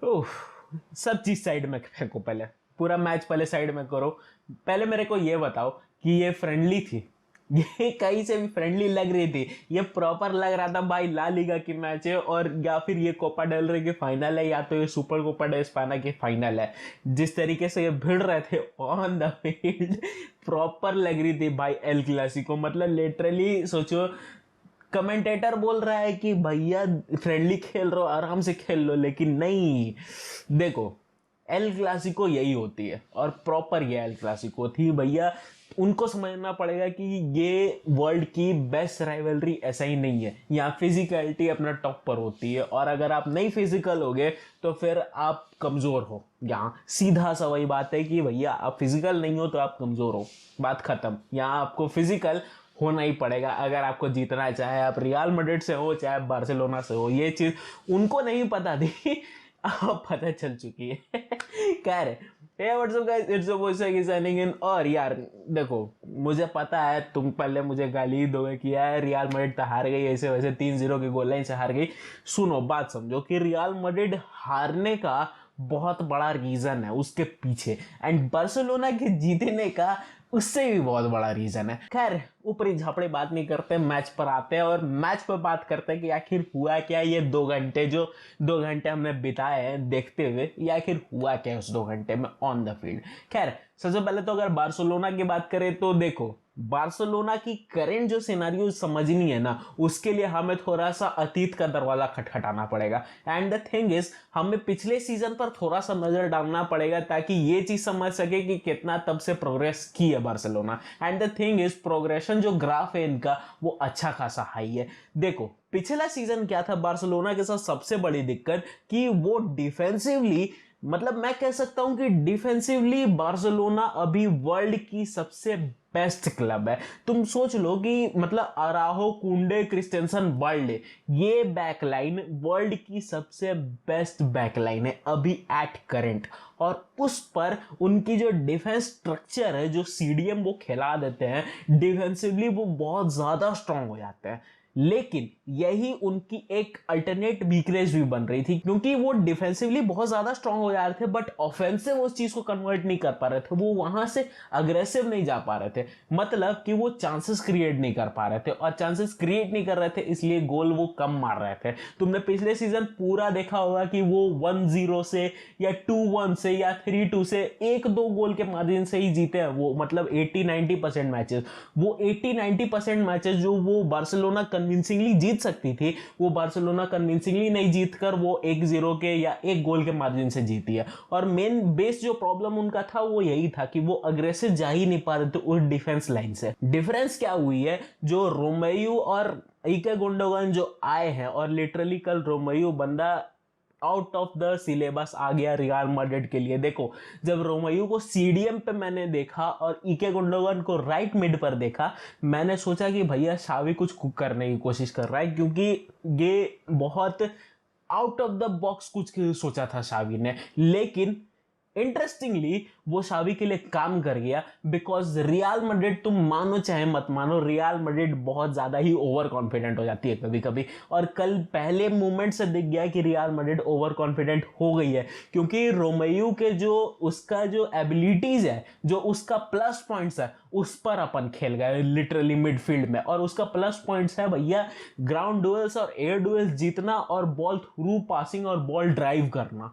ओह, सब चीज साइड में फेंको, पहले पूरा मैच पहले साइड में करो। पहले मेरे को ये बताओ कि ये फ्रेंडली थी? ये कहीं से भी फ्रेंडली लग रही थी? ये प्रॉपर लग रहा था भाई ला लीगा की मैच है, और या फिर ये कोपा डेल रे की फाइनल है, या तो ये सुपर कोपा डे स्पाना की फाइनल है। जिस तरीके से ये भिड़ रहे थे ऑन द फील्ड, प्रॉपर लग रही थी भाई एल क्लासिको। मतलब लिटरली सोचो, कमेंटेटर बोल रहा है कि भैया फ्रेंडली खेल रहे हो, आराम से खेल लो, लेकिन नहीं। देखो, एल क्लासिको यही होती है, और प्रॉपर ये एल क्लासिको थी भैया। उनको समझना पड़ेगा कि ये वर्ल्ड की बेस्ट राइवलरी ऐसा ही नहीं है, यहाँ फिजिकलिटी अपना टॉप पर होती है, और अगर आप नहीं फिजिकल होगे तो फिर आप कमजोर हो। यहाँ सीधा सा वही बात है कि भैया आप फिजिकल नहीं हो तो आप कमजोर हो, बात खत्म। यहाँ आपको फिजिकल होना ही पड़ेगा अगर आपको जीतना है, चाहे आप रियल मैड्रिड से हो चाहे बार्सिलोना से हो। ये चीज उनको नहीं पता थी, अब पता चल चुकी है। कह रहे हे what's up guys, it's your boy की साइनिंग इन। और यार देखो, मुझे पता है तुम पहले मुझे गाली दोगे कि यार रियल मैड्रिड तो हार गई ऐसे वैसे, 3-0 की गोल लाइन से हार गई। सुनो, बात समझो कि रियल मैड्रिड हारने का बहुत बड़ा रीजन है उसके पीछे, एंड बार्सिलोना के जीतने का उससे भी बहुत बड़ा रीजन है। खैर, ऊपरी झापड़ी बात नहीं करते, मैच पर आते हैं, और मैच पर बात करते हैं कि आखिर हुआ क्या ये 2 घंटे, जो 2 घंटे हमने बिताए हैं देखते हुए, ये आखिर हुआ क्या उस 2 घंटे में ऑन द फील्ड। खैर, सबसे पहले तो अगर बार्सिलोना की बात करें तो देखो, बार्सिलोना की करेंट जो सिनेरियो समझनी है ना, उसके लिए हमें थोड़ा सा अतीत का दरवाजा खटखटाना पड़ेगा। एंड द थिंग इज, हमें पिछले सीजन पर थोड़ा सा नजर डालना पड़ेगा ताकि ये चीज समझ सके कि कितना तब से प्रोग्रेस की है Barcelona. And the thing is, progression जो ग्राफ है इनका वो अच्छा खासा हाई है। देखो, पिछला सीजन क्या था बार्सिलोना के साथ सबसे बड़ी दिक्कत, कि वो डिफेंसिवली, मतलब मैं कह सकता हूं कि डिफेंसिवली बार्सिलोना अभी वर्ल्ड की सबसे बेस्ट क्लब है। तुम सोच लो कि मतलब अराहो, कुंडे, क्रिस्टेंसन, वर्ल्ड, ये बैकलाइन वर्ल्ड की सबसे बेस्ट बैकलाइन है अभी एट करेंट। और उस पर उनकी जो डिफेंस स्ट्रक्चर है, जो सीडीएम वो खिला देते हैं, डिफेंसिवली वो बहुत ज्यादा स्ट्रांग हो जाते हैं। लेकिन यही उनकी एक अल्टरनेट वीकनेस भी बन रही थी, क्योंकि वो डिफेंसिवली बहुत ज्यादा स्ट्रांग हो जा रहे थे, बट ऑफेंसिव उस चीज को कन्वर्ट नहीं कर पा रहे थे, वो वहां से अग्रेसिव नहीं जा पा रहे थे। मतलब कि वो चांसेस क्रिएट नहीं कर पा रहे थे, और चांसेस क्रिएट नहीं कर रहे थे इसलिए गोल वो कम मार रहे थे। तुमने पिछले सीजन पूरा देखा होगा कि वो 1-0 से या 2-1 से या 3-2 से 1-2 गोल के मार्जिन से ही जीते हैं वो, मतलब 80-90% मैचेस। वो 80-90% मैचेस जो वो बार्सिलोना कन्विंसिंगली जीत सकती थी, वो बार्सिलोना कन्विंसिंगली नहीं जीतकर वो 1-0 के या 1 गोल के मार्जिन से जीती है। और मेन बेस जो प्रॉब्लम उनका था वो यही था कि वो अग्रेसिव जा ही नहीं पा रहे थे उस डिफेंस लाइन से। डिफरेंस क्या हुई है, जो रोमेयो और इके गुंडोगन जो आए हैं, और लिटरली कल रोमेयो बंदा आउट ऑफ द सिलेबस आ गया रियल मैड्रिड के लिए। देखो, जब रोमेयो को सीडीएम पे मैंने देखा और इके गुंडोगन को राइट मिड पर देखा, मैंने सोचा कि भैया शावी कुछ करने की कोशिश कर रहा है, क्योंकि ये बहुत आउट ऑफ द बॉक्स कुछ सोचा था शावी ने। लेकिन इंटरेस्टिंगली वो शावी के लिए काम कर गया, बिकॉज रियल मैड्रिड, तुम मानो चाहे मत मानो, रियल मैड्रिड बहुत ज्यादा ही ओवर कॉन्फिडेंट हो जाती है कभी कभी। और कल पहले मूवमेंट से दिख गया कि रियल मैड्रिड ओवर कॉन्फिडेंट हो गई है, क्योंकि रोमेयो के जो उसका जो एबिलिटीज है, जो उसका प्लस पॉइंट्स है, उस पर अपन खेल गए लिटरली मिडफील्ड में। और उसका प्लस पॉइंट्स है भैया ग्राउंड डुएल्स और एयर डुएल्स जीतना, और बॉल थ्रू पासिंग और बॉल ड्राइव करना।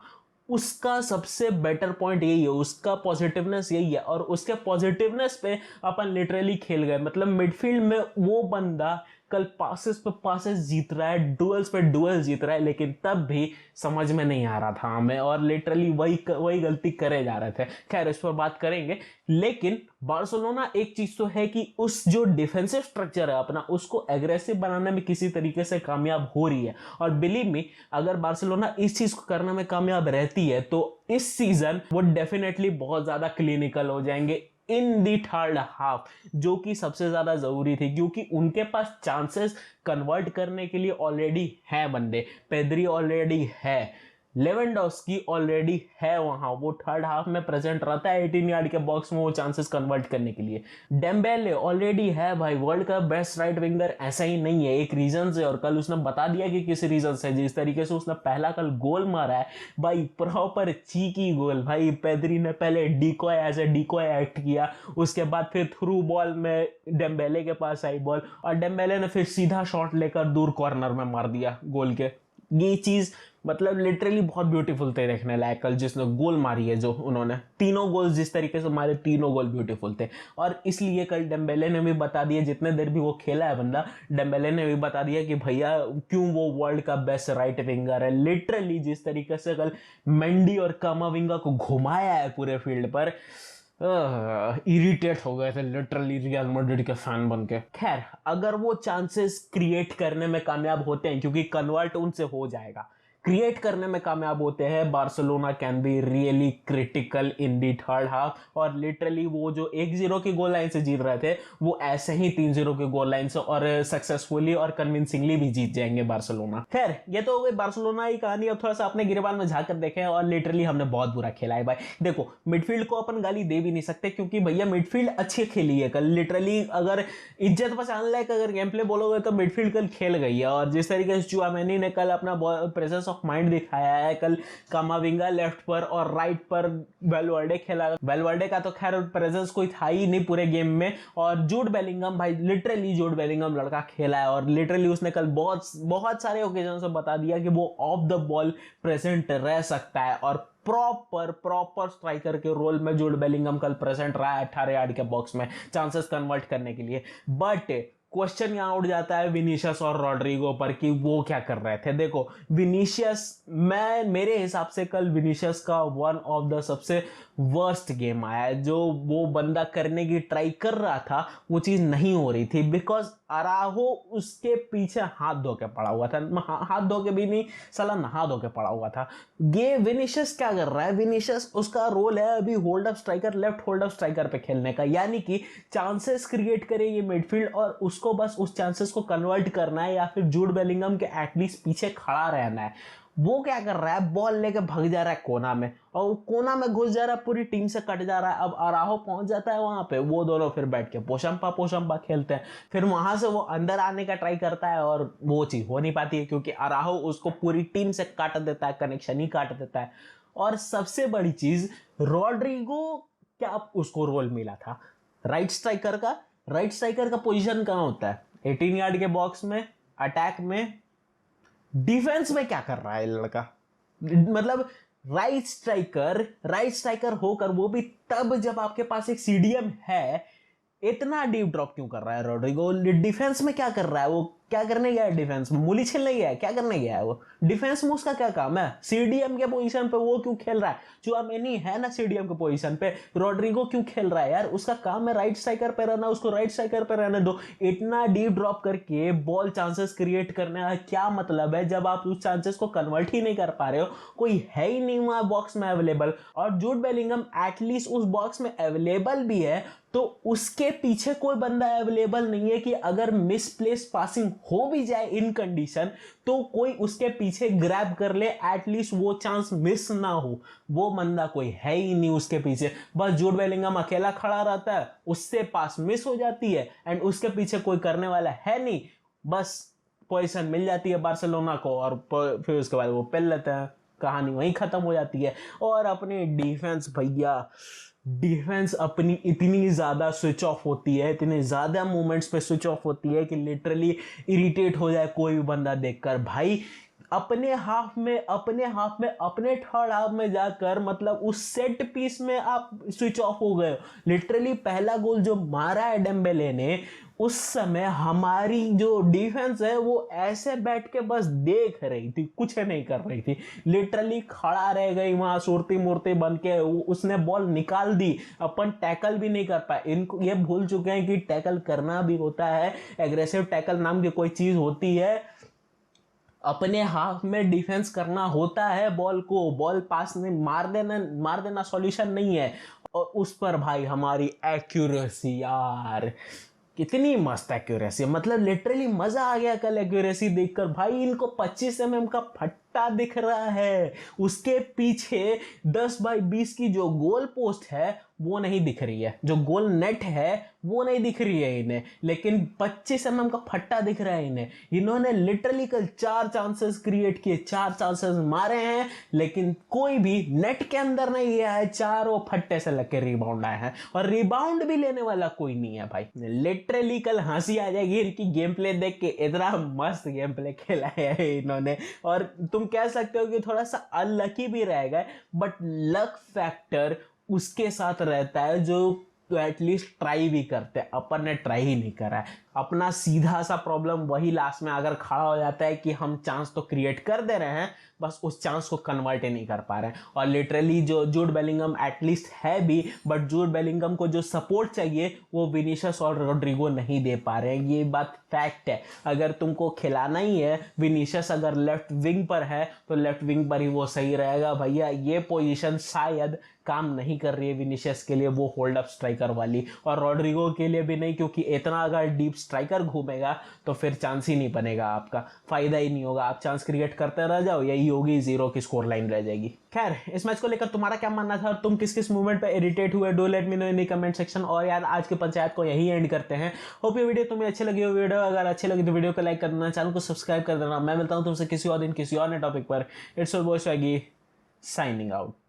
उसका सबसे बेटर पॉइंट यही है, उसका पॉजिटिवनेस यही है, और उसके पॉजिटिवनेस पे अपन लिटरली खेल गए। मतलब मिडफील्ड में वो बंदा कल पासेस पे पासेस जीत रहा है, डुएल्स पे डुएल्स जीत रहा है, लेकिन तब भी समझ में नहीं आ रहा था हमें, और लिटरली वही गलती करे जा रहे थे। खैर, इस पर बात करेंगे। लेकिन बार्सिलोना एक चीज तो है कि उस जो डिफेंसिव स्ट्रक्चर है अपना, उसको एग्रेसिव बनाने में किसी तरीके से कामयाब हो रही है। और बिलीव मी, अगर बार्सिलोना इस चीज को करने में कामयाब रहती है तो इस सीजन वो डेफिनेटली बहुत ज्यादा क्लिनिकल हो जाएंगे इन दी थर्ड हाफ, जो कि सबसे ज्यादा जरूरी थी, क्योंकि उनके पास चांसेस कन्वर्ट करने के लिए ऑलरेडी है बंदे। पेद्री ऑलरेडी है, लेवेंडोस्की ऑलरेडी है वहां, वो थर्ड हाफ में प्रेजेंट रहता है 18 यार्ड के बॉक्स में वो चांसेस कन्वर्ट करने के लिए। डेम्बेले ऑलरेडी है भाई, वर्ल्ड का बेस्ट राइट विंगर ऐसा ही नहीं है, एक रीजन से, और कल उसने बता दिया कि किस रीजन से। जिस तरीके से उसने पहला कल गोल मारा है भाई, प्रॉपर चीकी गोल भाई। पेद्री ने पहले decoy as a decoy act किया, उसके बाद फिर थ्रू बॉल में डेम्बेले के पास आई बॉल और डेम्बेले ने फिर सीधा शॉट लेकर दूर कॉर्नर में मार दिया गोल के। ये चीज मतलब लिटरली बहुत ब्यूटीफुल थे देखने लायक कल, जिसने गोल मारी है जो उन्होंने तीनों गोल जिस तरीके से मारे, तीनों गोल ब्यूटीफुल थे। और इसलिए कल डेम्बेले ने भी बता दिया, जितने देर भी वो खेला है बंदा, डेम्बेले ने भी बता दिया कि भैया क्यों वो वर्ल्ड का बेस्ट राइट विंगर है। लिटरली जिस तरीके से कल मेंडी और कामाविंगा को घुमाया है पूरे फील्ड पर, इरिटेट हो गए थे लिटरली रियल मैड्रिड के फैन बन के। खैर, अगर वो चांसेस क्रिएट करने में कामयाब होते हैं, क्योंकि कन्वर्ट उनसे हो जाएगा, क्रिएट करने में कामयाब होते हैं, Barcelona can be really critical in the third half. और लिटरली वो जो 1-0 की गोल लाइन से जीत रहे थे, वो ऐसे ही 3-0 की गोल लाइन से और सक्सेसफुली और कन्विंसिंगली भी जीत जाएंगे बार्सिलोना। खैर, ये तो हो गई बार्सिलोना की कहानी। अब थोड़ा सा अपने गिरबान में झांक कर देखें, और लिटरली हमने बहुत बुरा खेला है भाई। देखो, मिडफील्ड को अपन गाली दे भी नहीं सकते, क्योंकि भैया मिडफील्ड अच्छी खेली है कल। लिटरली अगर इज्जत बचाने लायक अगर गेम प्ले बोलोगे तो मिडफील्ड कल खेल गई है। और जिस तरीके से चुआमेनी ने कल अपना प्रेजेंस ऑफ माइंड दिखाया है, कल कामाविंगा लेफ्ट पर और राइट पर वेलवर्डे खेला। वेलवर्डे का तो खैर प्रेजेंस कोई था ही नहीं पूरे गेम में। और जूड बेलिंगम भाई, लिटरली जूड बेलिंगम लड़का खेला है, और लिटरली उसने कल बहुत सारे ओकेजन से बता दिया कि वो ऑफ द बॉल प्रेजेंट रह सकता है। और प्रॉपर स्ट्राइकर के रोल में जूड बेलिंगम कल प्रेजेंट रहा है 18 यार्ड के बॉक्स में चांसेस कन्वर्ट करने के लिए। बट क्वेश्चन यहां उठ जाता है विनीशियस और रॉड्रिगो पर कि वो क्या कर रहे थे। देखो, विनीशियस, मेरे हिसाब से कल विनीशियस का वन ऑफ द सबसे वर्स्ट गेम आया है। जो वो बंदा करने की ट्राई कर रहा था वो चीज नहीं हो रही थी, बिकॉज अराहो उसके पीछे हाथ धो के पड़ा हुआ था। हाथ धो के भी नहीं, साला नहा धो के पड़ा हुआ था। ये विनीशियस क्या कर रहा है? विनीशियस, उसका रोल है अभी hold up striker, left hold up striker पे खेलने का, यानी कि चांसेस क्रिएट करे ये मिडफील्ड और उसको बस उस चांसेस को कन्वर्ट करना है, या फिर जूड बेलिंगम के एटलीस्ट पीछे खड़ा रहना है। वो क्या कर रहा है? बॉल लेके भाग जा रहा है कोना में, और कोना में घुस जा रहा है, पूरी टीम से कट जा रहा है। अब अराहो पहुंच जाता है वहां पे, वो दोनों फिर बैठ के पोशंपा खेलते हैं। फिर वहां से वो अंदर आने का ट्राई करता है और वो चीज हो नहीं पाती है, क्योंकि अराहो उसको पूरी टीम से काट देता है, कनेक्शन ही काट देता है। और सबसे बड़ी चीज, रॉड्रिगो क्या उसको रोल मिला था राइट स्ट्राइकर का? राइट स्ट्राइकर का पोजीशन कहां होता है? 18 यार्ड के बॉक्स में, अटैक में, डिफेंस में क्या कर रहा है लड़का? मतलब राइट स्ट्राइकर होकर वो भी तब जब आपके पास एक सीडीएम है, इतना डीप ड्रॉप क्यों कर रहा है रॉड्रिगो? डिफेंस में क्या कर रहा है वो? क्या करने गया है डिफेंस में? मूली छीलने गया है? क्या करने गया है वो? डिफेंस में उसका क्या काम है? सीडीएम के पोजीशन पे वो क्यों खेल रहा है? चुआमेनी है ना सीडीएम के पोजीशन पे, रॉड्रिगो क्यों खेल रहा है यार? उसका काम है राइट स्ट्राइकर पे रहना, उसको राइट स्ट्राइकर पे रहने दो। इतना डीप ड्रॉप करके बॉल चांसेस क्रिएट करने का क्या मतलब है जब आप उस चांसेस को कन्वर्ट ही नहीं कर पा रहे हो? कोई है ही नहीं वहां बॉक्स में अवेलेबल। और जूड बेलिंगम एटलीस्ट उस बॉक्स में अवेलेबल भी है, तो उसके पीछे कोई बंदा अवेलेबल नहीं है कि अगर मिसप्लेस पासिंग हो भी जाए इन कंडीशन, तो कोई उसके पीछे ग्रैब कर ले, एटलीस्ट वो चांस मिस ना हो। वो बंदा कोई है ही नहीं उसके पीछे। बस जूड बेलिंगम अकेला खड़ा रहता है, उससे पास मिस हो जाती है, एंड उसके पीछे कोई करने वाला है नहीं। बस पोजीशन मिल जाती है बार्सिलोना को, और फिर उसके बाद वो पेल लेते हैं, कहानी वहीं खत्म हो जाती है। और अपनी डिफेंस भैया, डिफेंस अपनी इतनी ज़्यादा स्विच ऑफ होती है, इतने ज़्यादा मोमेंट्स पे स्विच ऑफ होती है कि लिटरली इरिटेट हो जाए कोई भी बंदा देखकर। भाई अपने हाफ में, अपने थर्ड हाफ में जाकर, मतलब उस सेट पीस में आप स्विच ऑफ हो गए। लिटरली पहला गोल जो मारा है डेम्बेले ने, उस समय हमारी जो डिफेंस है वो ऐसे बैठ के बस देख रही थी, कुछ नहीं कर रही थी। लिटरली खड़ा रह गई वहां सूरती मूर्ति बन के। उसने बॉल निकाल दी, अपन टैकल भी नहीं कर पाए। इनको ये भूल चुके हैं कि टैकल करना भी होता है, एग्रेसिव टैकल नाम की कोई चीज होती है। अपने हाफ में डिफेंस करना होता है, बॉल पास नहीं, मार देना सॉल्यूशन नहीं है। और उस पर भाई हमारी एक्यूरेसी, यार कितनी मस्त एक्यूरेसी, मतलब लिटरली मजा आ गया कल एक्यूरेसी देखकर। भाई इनको 25 mm का फट्टा दिख रहा है, उसके पीछे 10x20 की जो गोल पोस्ट है वो नहीं दिख रही है, जो गोल नेट है वो नहीं दिख रही है इन्हें, लेकिन 25 mm का फट्टा दिख रहा है इन्हें। इन्होंने लिटरली कल 4 चांसेस क्रिएट किए, 4 चांसेस मारे हैं, लेकिन कोई भी नेट के अंदर नहीं गया है, चारों फट्टे से लग के रिबाउंड आए हैं, और रिबाउंड भी लेने वाला कोई नहीं है भाई। लिटरली कल हंसी आ जाएगी इनकी गेम प्ले देख के, इतना मस्त गेम प्ले खेला है इन्होंने। और तुम कह सकते हो कि थोड़ा सा अनलकी भी रहेगा, बट लक फैक्टर उसके साथ रहता है जो तो एटलीस्ट ट्राई भी करते हैं। अपन ने ट्राई ही नहीं करा है। अपना सीधा सा प्रॉब्लम वही लास्ट में अगर खड़ा हो जाता है कि हम चांस तो क्रिएट कर दे रहे हैं, बस उस चांस को कन्वर्ट ही नहीं कर पा रहे हैं। और लिटरली जो जूड बेलिंगम एटलीस्ट है भी, बट जूड बेलिंगम को जो सपोर्ट चाहिए वो विनीशियस और रोड्रिगो नहीं दे पा रहे हैं, ये बात फैक्ट है। अगर तुमको खिलाना ही है, विनीशियस अगर लेफ्ट विंग पर है तो लेफ्ट विंग पर ही वो सही रहेगा भैया। ये पोजीशन शायद काम नहीं कर रही है विनीशियस के लिए, वो होल्ड अप स्ट्राइकर वाली, और रोड्रिगो के लिए भी नहीं, क्योंकि इतना अगर डीप स्ट्राइकर घूमेगा तो फिर चांस ही नहीं बनेगा, आपका फायदा ही नहीं होगा। आप चांस क्रिएट करते रह जाओ, यही होगी, 0 की स्कोर लाइन रह जाएगी। खैर, इस मैच को लेकर तुम्हारा क्या मानना था और तुम किस किस मूवमेंट पे इरिटेट हुए, do let me know in the comment section. और यार आज की पंचायत को यही एंड करते हैं। होप ये वीडियो तुम्हें अच्छी लगी हो। वीडियो अगर अच्छी लगी तो वीडियो को लाइक कर देना, चैनल को सब्सक्राइब कर देना। मैं मिलता हूं तुमसे किसी और दिन किसी और नए टॉपिक पर। It's your boy Swiggy signing out.